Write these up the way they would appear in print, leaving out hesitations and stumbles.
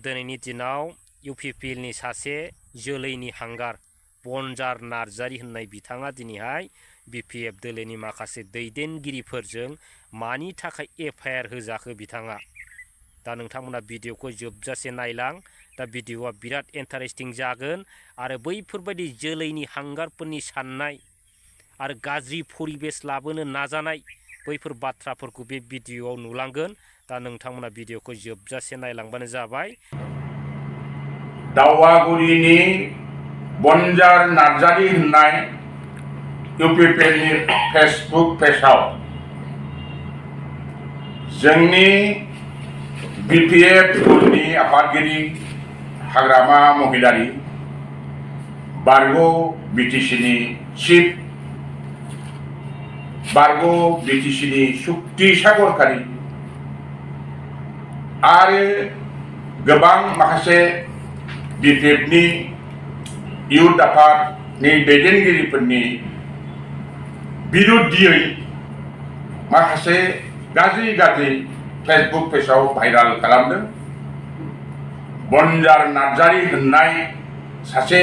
दिनैनि दिनाव इउपिपिएलनि सासे जोलैनि हांगार बनजार नार्जारी होननाय बिथाङा दिनैहाय बिपिएफ दोलोनि माखासे दैदेनगिरिफोरजों मानि थाखाय एफआइआर होजाखो बिथाङा दा नोंथांमोना भिडिअखौ जोबजासे नायलां दा भिडिअआ बिराद इन्टारेस्टिं जागोन आरो बैफोरबायदि जोलैनि हांगारफोरनि साननाय आरो गाज्रि परिबेस लाबोनो नाजानाय बैफोर बाथ्राफोरखौ बे भिडिअआव नुलांगोन दा नोंथांमोना भिडिअखौ जोबजासे नायलांबानो जाबाय। दाउवागुरिनि बनजार नार्जारी होननाय इउपिपिएलनि फेसबुक पेजआव जोंनि बिपिएफनि आफादगिरि हाग्रामा महिलारी बारग' बिटिसिनि चिफ बारग' बिटिसिनि सुक्ति सागरखारि आरो गोबां माखासे बिपिएफनि इयुथ आफादनि दैदेनगिरिफोरनि बिरुद्धियै माखासे गाज्रि फेसबुक पेजआव भाइराल खालामदों। बनजार नार्जारी होननाय सासे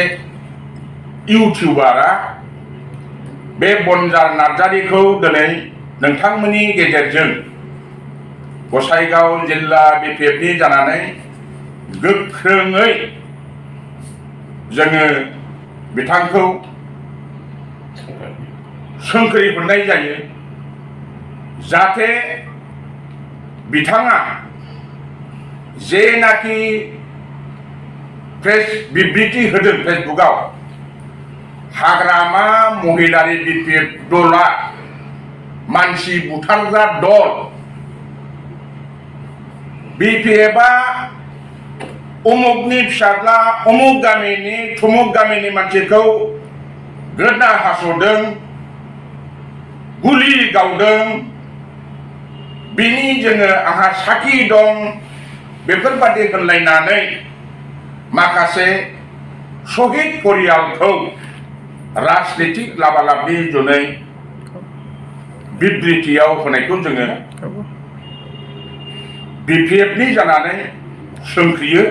इउटिउबारा बे बनजार नार्जारीखौ दिनै नोंथांमोननि गेजेरजों गसाइगाव जिल्ला बिपिएफनि जानानै गोख्रोङै जोङो बिथांखौ सोंख्रि हरनाय जायो जाहाथे बिथाङा जेनाखि प्रेस बिबृति होदों फेसबुकआव हाग्रामा महिलारी बिपिएफ दलआ मानसि बुथारग्रा दल बिपिएफआ उमुकनि फिसाज्ला उमुक गामिनि थुमुक गामिनि मानसिखौ गोदना हास'दों गुलि गावदों बिनि जोङो आंहा साखि दं बेफोरबादि होनलायनानै माखासे शहीद परियालखौ राजनीतिक लाबालाबनि जुनै बिबृतियाव होनायखौ जोङो बिपिएफनि जानानै सोंख्रियो।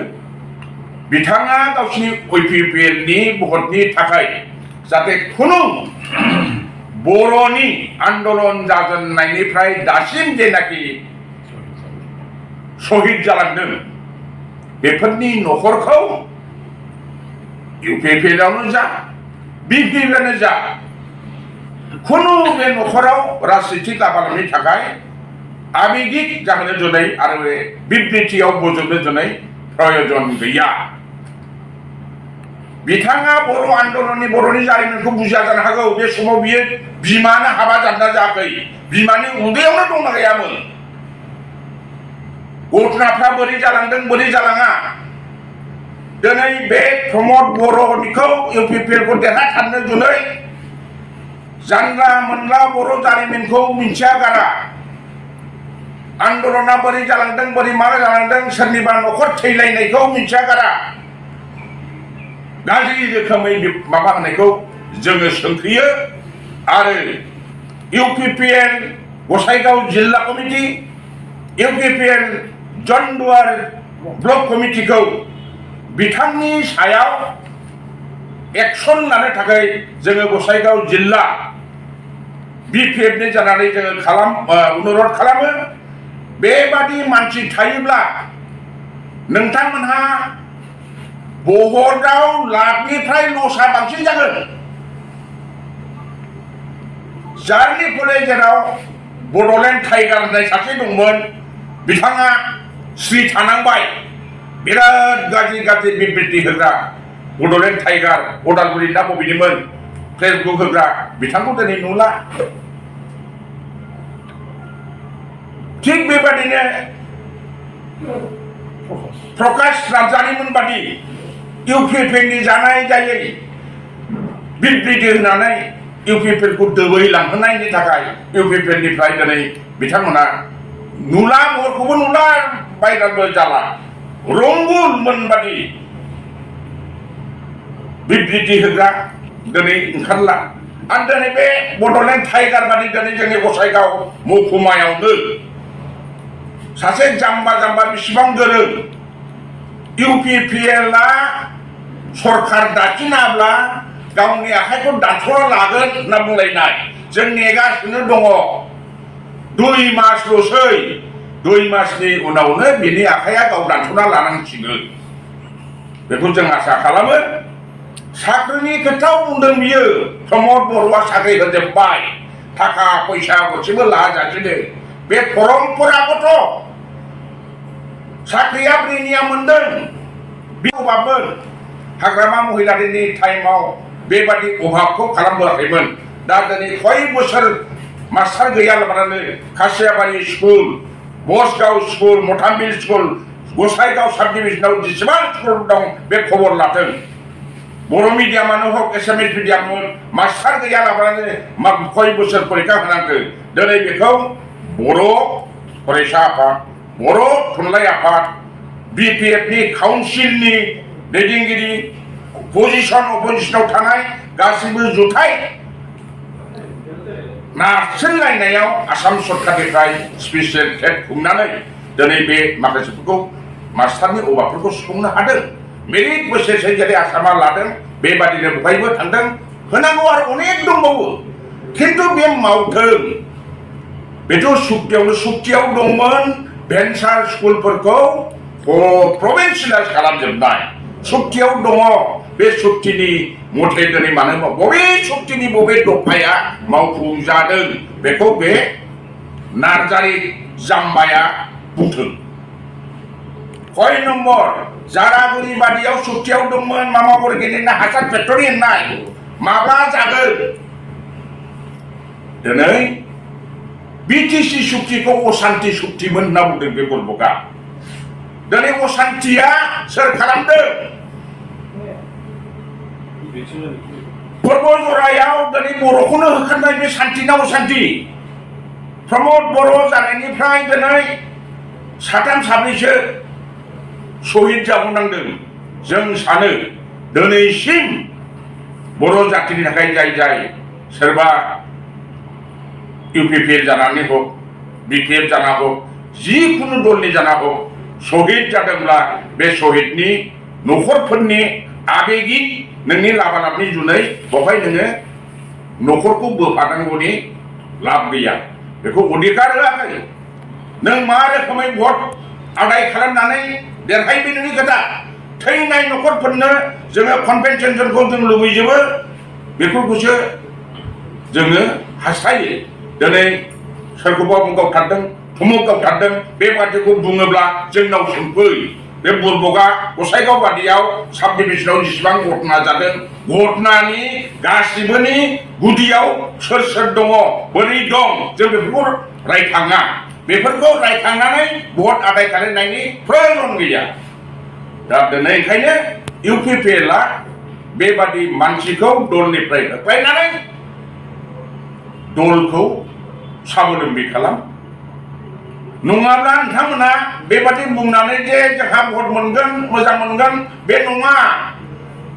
बिथाङा गावसिनि इउपिपिएलनि भटनि थाखाय जाहाथे खुनु बर'नि आन्दलन जाजेननायनिफ्राय दासिम जेनाखि शहीद जालांदों बेफोरनि न'खरखौ इउपिपिएलआवनो जा बिपिएफआनो जा खुनु बे न'खराव राजनीतिक लाबालाबनि थाखाय आबेगिक जाहोनो जुनै आरो बे बिबृतियाव बोजबनो जुनै प्रयोजन गैया। बिथाङा बर' आन्दलननि बर'नि जारिमिनखौ बुजिया जानो हागौ। बे समाव बियो बिमानो हाबा जादोंना जायाखै बिमानि उदैयावनो दंना गैयामोन घटनाफ्रा बोरै जालांदों बोरै जालाङा दिनै बे प्रमद बर'निखौ इउपिपिएलखौ देरहासारनो जुनै जानला मोनला बर' जारिमिनखौ मिन्थिया गारा आन्दलना बोरै जालांदों बोरै मा जालांदों सोरनिबा न'खर थैलायनायखौ मिन्थिया गारा गाज्रि रोखोमै माबा होनायखौ जोङो सोंख्रियो आरो इउपिपिएल गसाइगाव जिल्ला कमिटि इउपिपिएल जन्दुवार ब्लक कमिटिखौ बिथांनि सायाव एक्सन लानो थाखाय जोङो गसाइगाव जिल्ला बिपिएफनि जानानै जोङो अनुरोध खालामो। बेबादि मानसि थायोब्ला नोंथांमोनहा भटआव लाखनिफ्राय लसआ बांसिन जागोन। जारनि फले जेराव बड'लेण्ड टाइगार होननाय सासे दंमोन बिथाङा स्रि थानांबाय बिराद गाज्रि बिबृति होग्रा बड'लेण्ड टाइगार उदालगुरि ना बबेनिमोन फेसबुक होग्रा बिथांखौ दिनै नुला। थिग बेबादिनो प्रकाश नार्जारीमोन बादि इउपिपिएलनि जानाय जायै बिबृति होनानै इउपिपिएलखौ दोबैलांहोनायनि थाखाय इउपिपिएलनिफ्राय दिनै बिथांमोना नुला महरखौबो नुला भाइरालबो जाला रंगुलमोन बादि बिबृति होग्रा दिनै ओंखारला आरो दिनै बे बड'लेण्ड टाइगार बादि दिनै जोंनि गसाइगाव महकुमायावनो सासे जाम्बा बेसेबां गोरों UPPL सरकार दाखिनाब्ला गावनि आखाइखौ दानस'ना लागोन होनना बुंलायनाय जों नेगासिनो दङ 2 मासल'सै 2 मासनि उनावनो बिनि आखाइया गाव दानस'ना लानांसिगोन बेखौ जों आसा खालामो साख्रिनि खोथाव बुंदों बियो प्रमद बर'आ साख्रि होजोबबाय थाखा फैसा गरसेबो लाजासिनो बे परमपराखौथ' साख्रिया ब्रिनिया मोनदों बे अभाबमोन हाग्रामा महिलारिनि टाइमाव बेबादि अभाबखौ खालामबोआखैमोन दा दिनै कय बोसोर मास्टार गैयालाबानो Khasiabari school Basgaon school Mathambil school Gossaigaon sub डिभिजनाव जेसेबां स्कुल दं बे खबर लाथों बर' मिडियामानो हक एसामिस मिडियाममोन मास्टार गैयालाबानो कय बोसोर परीक्षा होनांगौ दिनै बेखौ बर' फरायसा आफाद बर' थुनलाइ आफाद BPFनि काउन्सिलनि दैदेनगिरि अपोजिसनाव थानाय गासिबो जुथाइ नारसिनलायनायाव आसाम सरकारनिफ्राय स्पेसियेल टेट खुंनानै दिनै बे माखासेफोरखौ मास्टारनि अभाबफोरखौ सुफुंनो हादों मेरिट बोसोरसे जेरै आसामा लादों बेबादिनो बहायबो थांदों होनांगौ आरो अनेक दंबावो खिन्थु बे मावथों बेथ' सुक्तियाव दंमोन भेन्सार स्कुलफोरखौ प्रभिन्सियेलाइज खालामजोबनाय सुक्तियाव दङ बे सुक्तिनि मथे दिनै मानो होनबा बबे सुक्तिनि बबे दफाया मावफुंजादों बेखौ बे नार्जारि जाम्बाया बुंथों कय नम्बर जारागुरि बादियाव सुक्तियाव दंमोन मामा अर्गेनिकना हासार फेक्टरि होननाय माब्ला जागोन दिनै BTC सुक्तिखौ अशान्ति सुक्तिमोन होनना बुंदों बे बरबका दिनै अशान्तिया सोर खालामदों पर्बजरायाव दिनै बर'खौनो होखारनाय बे शान्तिना अशान्ति प्रमद बर' जानायनिफ्राय दिनै साथाम साब्रैसो शहीद जाबोनांदों जों सानो दिनैसिम बर' जातिनि थाखाय जाय सोरबा UPPL जानानै हक BPF जाना हक जिखुनु दलनि जाना हक शहीद जादोंब्ला बे शहीदनि न'खरफोरनि आबेगिक नोंनि लाबालाबनि जुनै बहाय नोङो न'खरखौ बोफानांगौनि लाब गैया बेखौ अधिकार होआखै नों मा रोखोमै भट आदाय खालामनानै देरहायबे नोंनि खोथा थैनाय न'खरफोरनो जोङो कम्पेनसेसनखौ जों लुबैजोबो बेफोरखौसो जोङो हास्थायो दिनै सोरखौबा गावथारदों थुमुक गावथारदों बेबादिखौ बुङोब्ला जोंनाव सोंफै बे बरबका गसाइगाव बादियाव साब डिभिजनाव जेसेबां घटना जादों घटनानि गासिबोनि गुदियाव सोर दङ बोरै दं जों बेफोरखौ रायखाङा बेफोरखौ रायखांनानै भट आदाय खालामनायनि प्रयोजन गैया दा दिनै ओंखायनो UPPL बेबादि मानसिखौ दलनिफ्राय होख्लायनानै दलखौ साबोलोम्बि खालाम नङाब्ला नोंथांमोना बेबादि बुंनानै जे जोंहा भट मोनगोन मोजां मोनगोन बे नङा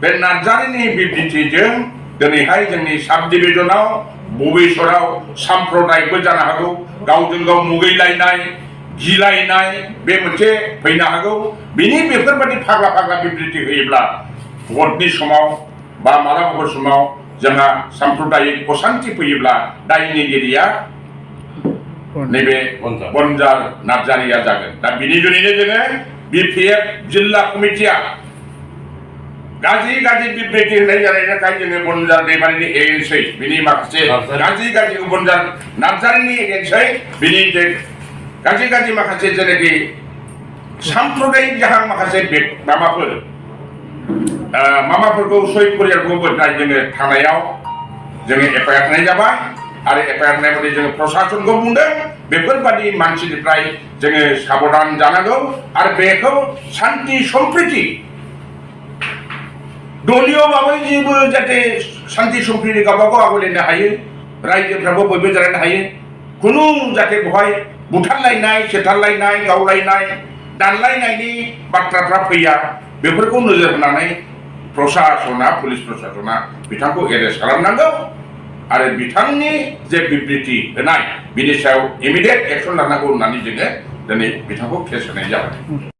बे नार्जारिनि बिबुंथिजों दिनैहाय जोंनि साब डिभिजनाव बबेश्वराव साम्प्रदायिकबो जानो हागौ गावजों गाव मुगैलायनाय गिलायनाय बे मोनसे फैनो हागौ बिनि बेफोरबादि फाग्ला बिबुंथि होयोब्ला भटनि समाव बा मालाबाफोर समाव जोंहा साम्प्रदायिक अशान्ति फैयोब्ला दायनिगिरिया नैबे बनजार नार्जारिया जागोन दा बिनि जुनैनो जोङो BPF जिल्ला कमिटिया गाज्रि बिबुंथि होनाय जानायनि थाखाय जोङो बनजार दैमारिनि एगेन्सै बिनि माखासे गाज्रि बनजार नार्जारिनि एगेन्सै बिनि जे गाज्रि माखासे जेनाखि साम्प्रदायिक जाहां माखासे मामाफोरखौ सय परियालखौ बोनाय जोङो थानायाव जोङो FIR होनाय जाबाय आरो FIR होनाय बायदि जोङो प्रशासनखौ बुंदों बेफोरबादि मानसिनिफ्राय जोङो साबधान जानांगौ आरो बेखौ शान्ति सम्प्रीति दलियबाबो जेबो जाहाथे शान्ति सम्प्रीति गावबागाव आवगायलायनो हायो रायजोफ्राबो बयबो जालायनो हायो खुनु जाहाथे बहाय बुथारलायनाय सेथारलायनाय गावलायनाय दानलायनायनि बाथ्राफ्रा फैया बेफोरखौ नोजोर होनानै प्रशासना पुलिस प्रशासना बिथांखौ एरेस्ट खालामनांगौ आरो बिथांनि जे बिबृति होनाय बिनि सायाव इमिडियेट एक्सन लानांगौ होननानै जोङो दिनै बिथांखौ केस होनाय जाबाय।